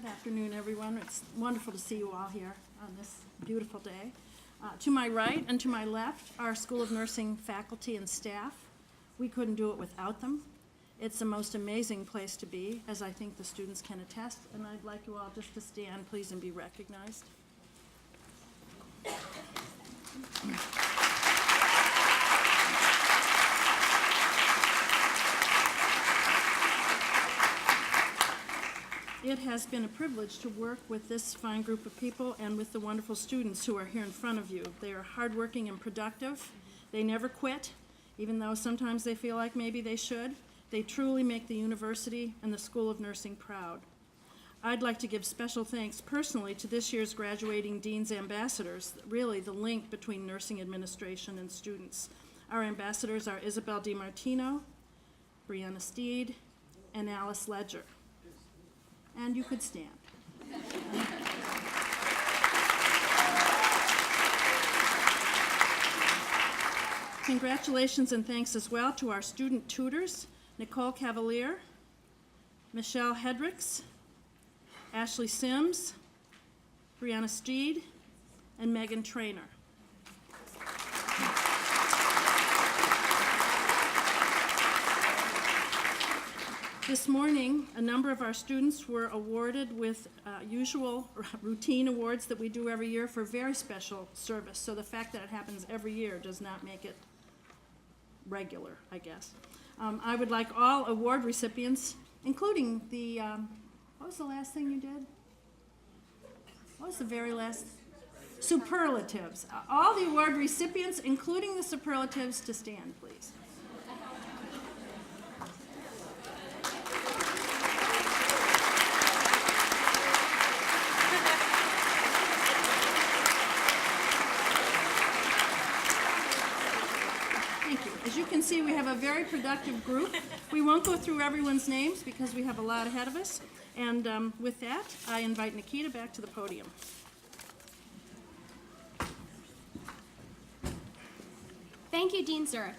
afternoon, everyone. It's wonderful to see you all here on this beautiful day. To my right and to my left, our School of Nursing faculty and staff. We couldn't do it without them. It's the most amazing place to be, as I think the students can attest, and I'd like you all just to stand, please, and be recognized. It has been a privilege to work with this fine group of people and with the wonderful students who are here in front of you. They are hardworking and productive. They never quit, even though sometimes they feel like maybe they should. They truly make the university and the School of Nursing proud. I'd like to give special thanks personally to this year's graduating Dean's Ambassadors, really the link between nursing administration and students. Our ambassadors are Isabel DiMartino, Brianna Steed, and Alice Ledger. And you could stand. Congratulations and thanks as well to our student tutors, Nicole Cavalier, Michelle Hedricks, Ashley Sims, Brianna Steed, and Megan Traynor. This morning, a number of our students were awarded with usual routine awards that we do every year for very special service. So the fact that it happens every year does not make it regular, I guess. I would like all award recipients, including the, what was the last thing you did? What was the very last? Superlatives. All the award recipients, including the superlatives, to stand, please. As you can see, we have a very productive group. We won't go through everyone's names because we have a lot ahead of us. And with that, I invite Nikita back to the podium. Thank you, Dean Zurich.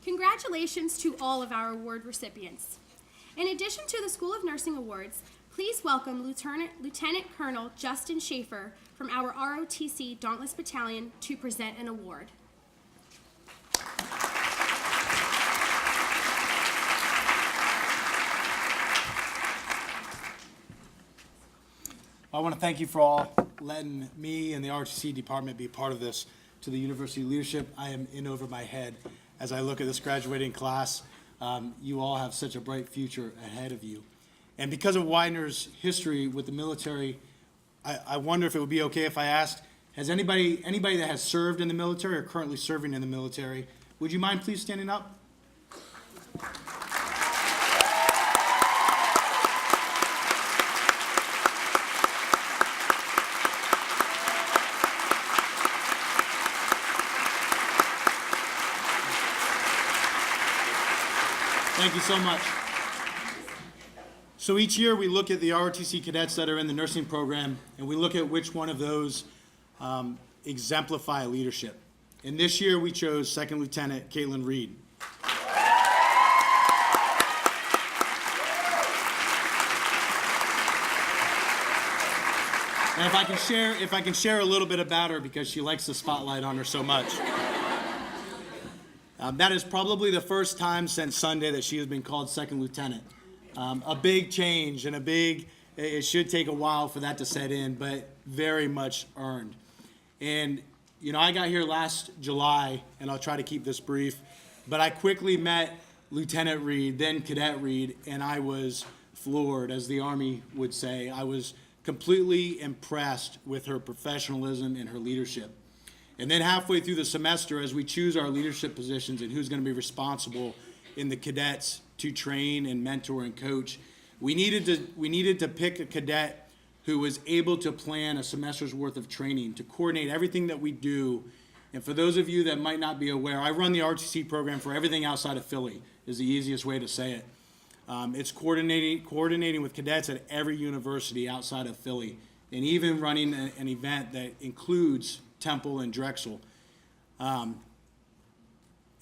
Congratulations to all of our award recipients. In addition to the School of Nursing Awards, please welcome Lieutenant Colonel Justin Schaefer from our ROTC Dauntless Battalion to present an award. I want to thank you for all letting me and the ROTC department be part of this. To the university leadership, I am in over my head as I look at this graduating class. You all have such a bright future ahead of you. And because of Widener's history with the military, I wonder if it would be okay if I asked, has anybody that has served in the military or currently serving in the military, would you mind please standing up? Thank you so much. So each year we look at the ROTC cadets that are in the nursing program, and we look at which one of those exemplify leadership. And this year we chose Second Lieutenant Caitlin Reed. And if I can share a little bit about her because she likes the spotlight on her so much. That is probably the first time since Sunday that she has been called second lieutenant. A big change and it should take a while for that to set in, but very much earned. And, you know, I got here last July, and I'll try to keep this brief, but I quickly met Lieutenant Reed, then Cadet Reed, and I was floored, as the Army would say. I was completely impressed with her professionalism and her leadership. And then halfway through the semester, as we choose our leadership positions and who's going to be responsible in the cadets to train and mentor and coach, we needed to pick a cadet who was able to plan a semester's worth of training, to coordinate everything that we do. And for those of you that might not be aware, I run the RTC program for everything outside of Philly, is the easiest way to say it. It's coordinating with cadets at every university outside of Philly, and even running an event that includes Temple and Drexel. And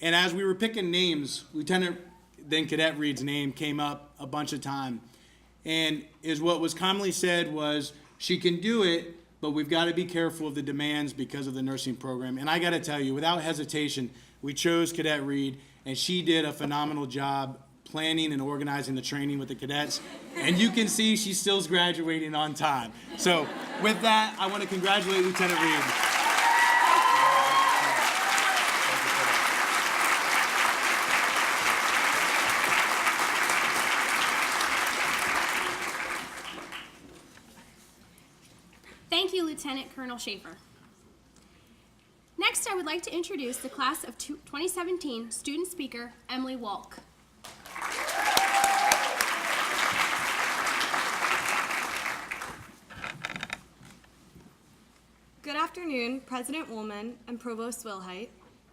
as we were picking names, Lieutenant then Cadet Reed's name came up a bunch of time. And is what was commonly said was, she can do it, but we've got to be careful of the demands because of the nursing program. And I got to tell you, without hesitation, we chose Cadet Reed, and she did a phenomenal job planning and organizing the training with the cadets. And you can see she still's graduating on time. So with that, I want to congratulate Lieutenant Reed. Thank you, Lieutenant Colonel Schaefer. Next, I would like to introduce the class of 2017 student speaker, Emily Walk. Good afternoon, President Woolman and Provost Wilhite,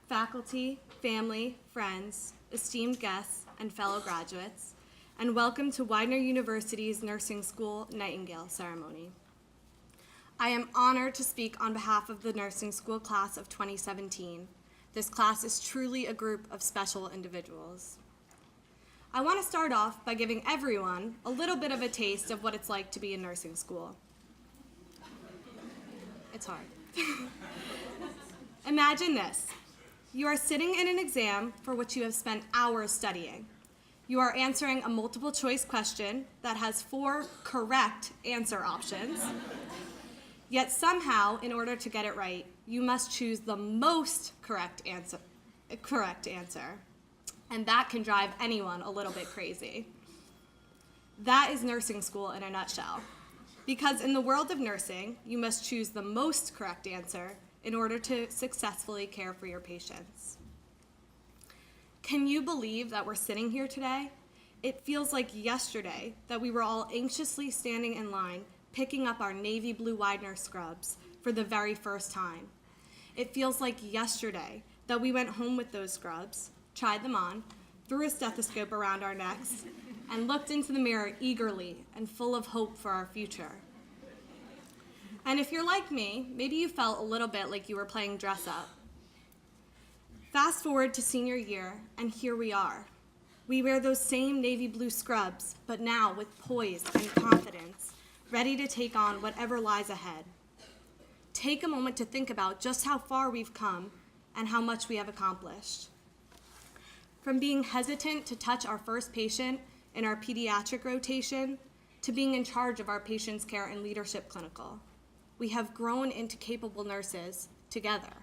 faculty, family, friends, esteemed guests, and fellow graduates, and welcome to Widener University's Nursing School Nightingale ceremony. I am honored to speak on behalf of the nursing school class of 2017. This class is truly a group of special individuals. I want to start off by giving everyone a little bit of a taste of what it's like to be in nursing school. It's hard. Imagine this. You are sitting in an exam for which you have spent hours studying. You are answering a multiple choice question that has 4 correct answer options. Yet somehow, in order to get it right, you must choose the most correct answer. And that can drive anyone a little bit crazy. That is nursing school in a nutshell. Because in the world of nursing, you must choose the most correct answer in order to successfully care for your patients. Can you believe that we're sitting here today? It feels like yesterday that we were all anxiously standing in line, picking up our navy blue Widener scrubs for the very first time. It feels like yesterday that we went home with those scrubs, tried them on, threw a stethoscope around our necks, and looked into the mirror eagerly and full of hope for our future. And if you're like me, maybe you felt a little bit like you were playing dress up. Fast forward to senior year, and here we are. We wear those same navy blue scrubs, but now with poise and confidence, ready to take on whatever lies ahead. Take a moment to think about just how far we've come and how much we have accomplished. From being hesitant to touch our first patient in our pediatric rotation to being in charge of our patient's care and leadership clinical, we have grown into capable nurses together.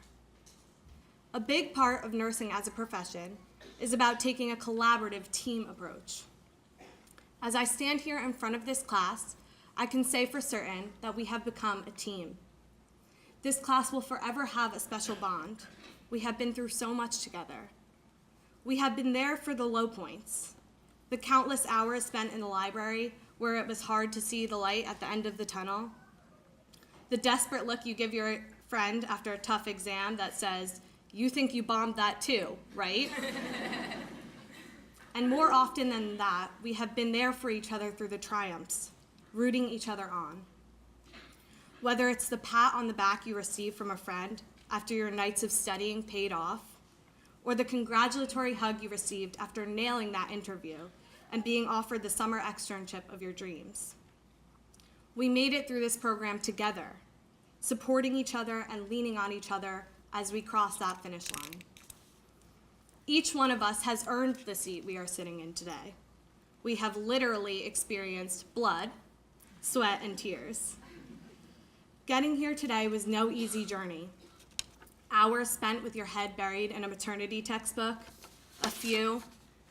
A big part of nursing as a profession is about taking a collaborative team approach. As I stand here in front of this class, I can say for certain that we have become a team. This class will forever have a special bond. We have been through so much together. We have been there for the low points, the countless hours spent in the library where it was hard to see the light at the end of the tunnel, the desperate look you give your friend after a tough exam that says, "You think you bombed that too, right?" And more often than that, we have been there for each other through the triumphs, rooting each other on. Whether it's the pat on the back you receive from a friend after your nights of studying paid off, or the congratulatory hug you received after nailing that interview and being offered the summer externship of your dreams. We made it through this program together, supporting each other and leaning on each other as we cross that finish line. Each one of us has earned the seat we are sitting in today. We have literally experienced blood, sweat, and tears. Getting here today was no easy journey. Hours spent with your head buried in a maternity textbook, a few,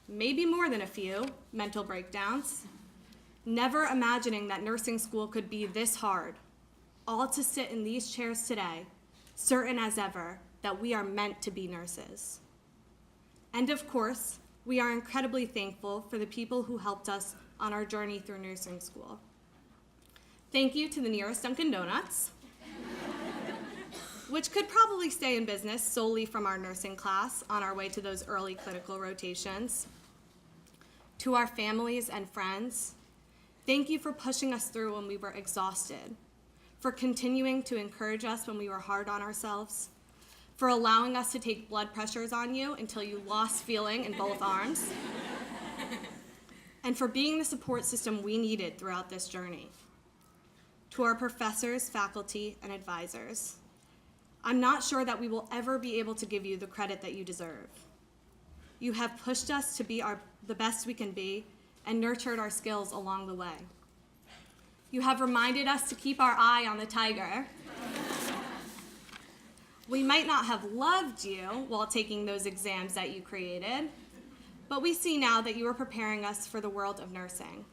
maybe more than a few, mental breakdowns, never imagining that nursing school could be this hard, all to sit in these chairs today, certain as ever that we are meant to be nurses. And of course, we are incredibly thankful for the people who helped us on our journey through nursing school. Thank you to the nearest Dunkin' Donuts, which could probably stay in business solely from our nursing class on our way to those early clinical rotations. To our families and friends, thank you for pushing us through when we were exhausted, for continuing to encourage us when we were hard on ourselves, for allowing us to take blood pressures on you until you lost feeling in both arms, and for being the support system we needed throughout this journey. To our professors, faculty, and advisors, I'm not sure that we will ever be able to give you the credit that you deserve. You have pushed us to be the best we can be and nurtured our skills along the way. You have reminded us to keep our eye on the tiger. We might not have loved you while taking those exams that you created, but we see now that you are preparing us for the world of nursing.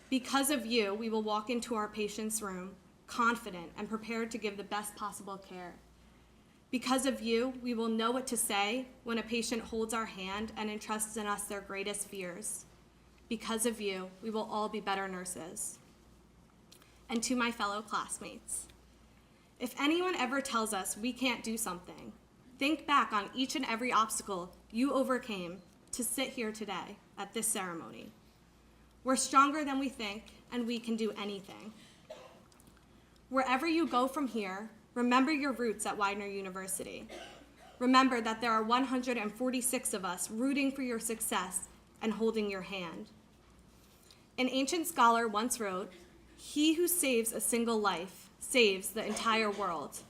Because of you, we will walk into our patient's room confident and prepared to give the best possible care. Because of you, we will know what to say when a patient holds our hand and entrusts in us their greatest fears. Because of you, we will all be better nurses. And to my fellow classmates, if anyone ever tells us we can't do something, think back on each and every obstacle you overcame to sit here today at this ceremony. We're stronger than we think, and we can do anything. Wherever you go from here, remember your roots at Widener University. Remember that there are 146 of us rooting for your success and holding your hand. An ancient scholar once wrote, "He who saves a single life saves the entire world,"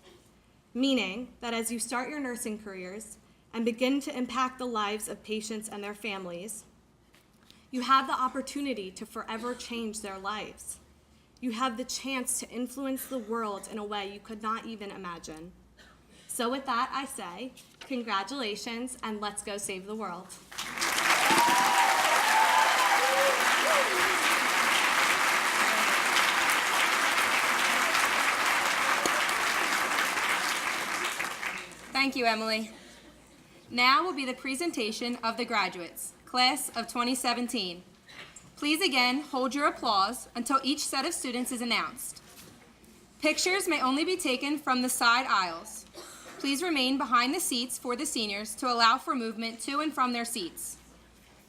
meaning that as you start your nursing careers and begin to impact the lives of patients and their families, you have the opportunity to forever change their lives. You have the chance to influence the world in a way you could not even imagine. So with that, I say, congratulations, and let's go save the world. Thank you, Emily. Now will be the presentation of the graduates, class of 2017. Please again hold your applause until each set of students is announced. Pictures may only be taken from the side aisles. Please remain behind the seats for the seniors to allow for movement to and from their seats.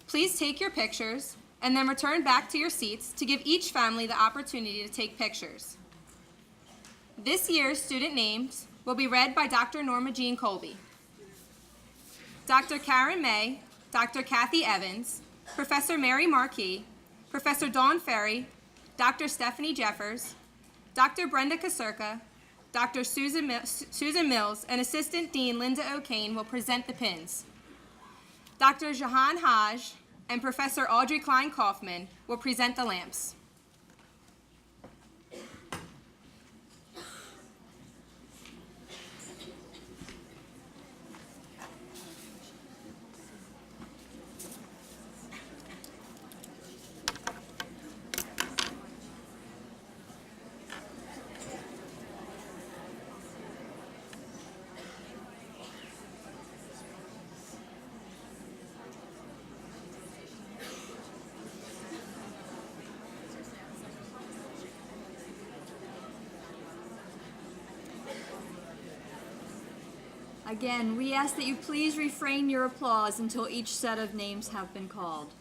Please take your pictures and then return back to your seats to give each family the opportunity to take pictures. This year's student names will be read by Dr. Norma Jean Colby. Dr. Karen May, Dr. Kathy Evans, Professor Mary Markey, Professor Dawn Ferry, Dr. Stephanie Jeffers, Dr. Brenda Kasurka, Dr. Susan Mills, and Assistant Dean Linda O'Kane will present the pins. Dr. Jahan Haj and Professor Audrey Klein-Kaufman will present the lamps. Again, we ask that you please refrain your applause until each set of names have been called.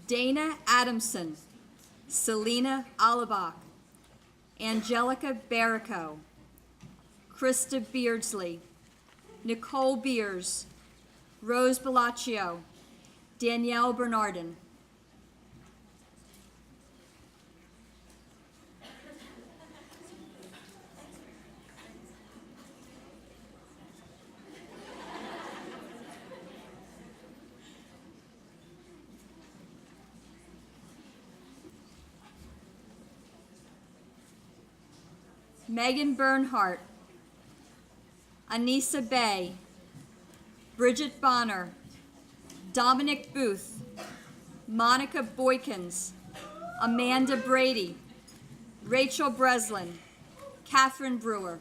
Dana Adamson, Selena Alabak, Angelica Barrico, Krista Beardsley, Nicole Beers, Rose Bellaccio, Danielle Bernardin. Megan Bernhardt, Anissa Bay, Bridget Bonner, Dominic Booth, Monica Boykins, Amanda Brady, Rachel Breslin, Catherine Brewer.